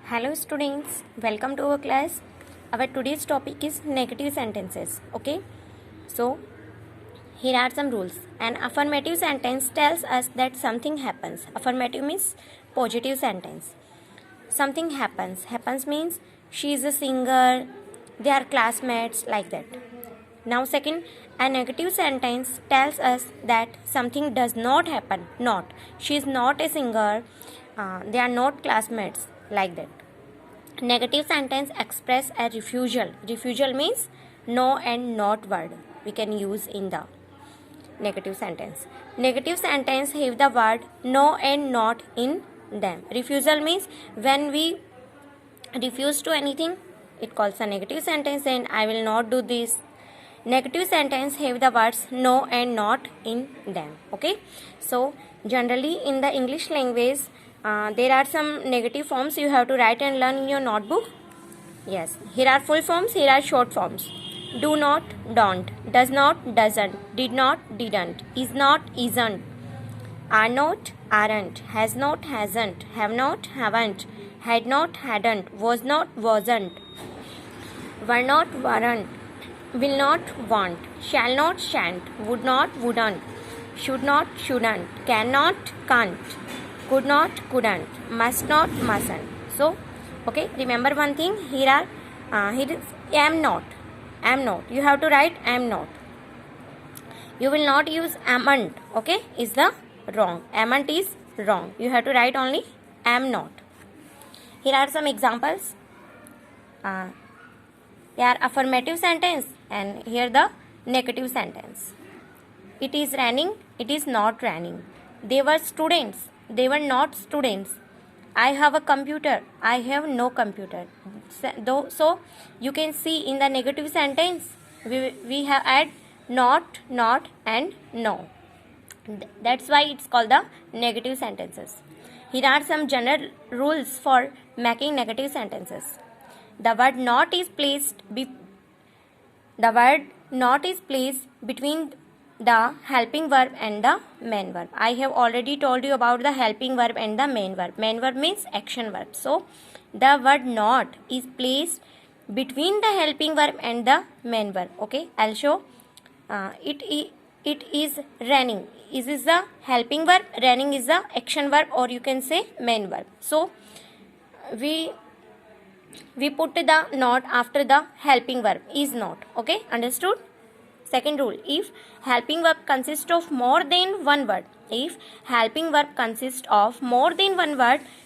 Hello students, welcome to our class. Our today's topic is negative sentences. Okay, so here are some rules. An affirmative sentence tells us that something happens. Affirmative means positive sentence. Something happens. Happens means she is a singer, they are classmates, like that. Now second, a negative sentence tells us that something does not happen. Not. She is not a singer, they are not classmates, like that. Negative sentence express a refusal. Refusal means no and not word we can use in the negative sentence. Negative sentence have the word no and not in them. Refusal means when we refuse to anything, it calls a negative sentence, and I will not do this. Negative sentence have the words no and not in them. Okay, so generally in the English language there are some negative forms you have to write and learn in your notebook. Yes, here are full forms, here are short forms. Do not, don't, does not, doesn't, did not, didn't, is not, isn't, are not, aren't, has not, hasn't, have not, haven't, had not, hadn't, was not, wasn't, were not, weren't, will not, won't, shall not, shan't, would not, wouldn't, should not, shouldn't, cannot, can't, could not, couldn't, must not, mustn't. So, okay, remember one thing. Here is am not. Am not. You have to write am not. You will not use amn't. Okay, is the wrong. Amn't is wrong. You have to write only am not. Here are some examples. They are affirmative sentence and here the negative sentence. It is raining. It is not raining. They were students. They were not students. I have a computer. I have no computer. So you can see in the negative sentence we have add not, and no. That's why it's called the negative sentences. Here are some general rules for making negative sentences. The word not is placed between the helping verb and the main verb. I have already told you about the helping verb and the main verb. Main verb means action verb. So, the word not is placed between the helping verb and the main verb. Okay, I'll show. It is raining. Is the helping verb. Raining is the action verb, or you can say main verb. So, we put the not after the helping verb is not. Okay, understood? Second rule, if helping verb consists of more than one word,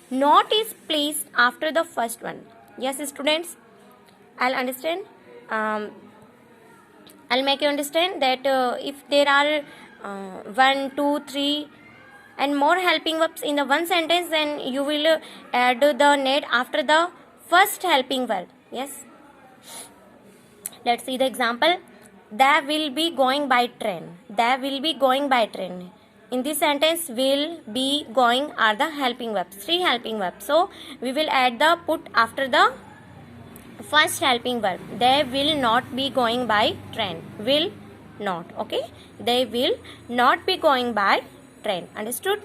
not is placed after the first one. Yes, students, I'll understand. I'll make you understand that if there are 1, 2, 3 and more helping verbs in the one sentence, then you will add the not after the first helping verb. Yes. Let's see the example. They will be going by train. They will be going by train. In this sentence, will, be, going are the helping verbs. 3 helping verbs. So, we will add the put after the first helping verb. They will not be going by train. Will not. Okay. They will not be going by train. Understood?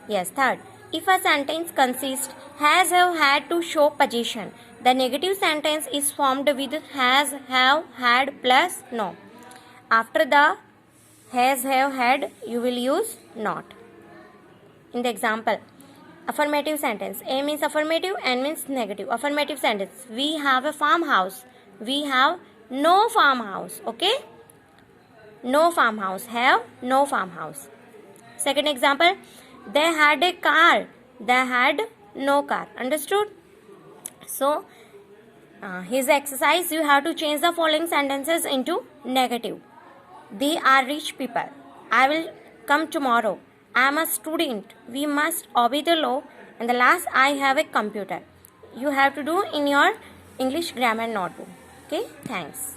Yes. Third, if a sentence consists has, have, had to show position, the negative sentence is formed with has, have, had plus no. After the has, have, had, you will use not. In the example, affirmative sentence. A means affirmative, N means negative. Affirmative sentence. We have a farmhouse. We have no farmhouse. Okay? No farmhouse. Have no farmhouse. Second example, they had a car. They had no car. Understood? So, here's the exercise. You have to change the following sentences into negative. They are rich people. I will come tomorrow. I am a student. We must obey the law. And the last, I have a computer. You have to do in your English grammar notebook. Okay, thanks.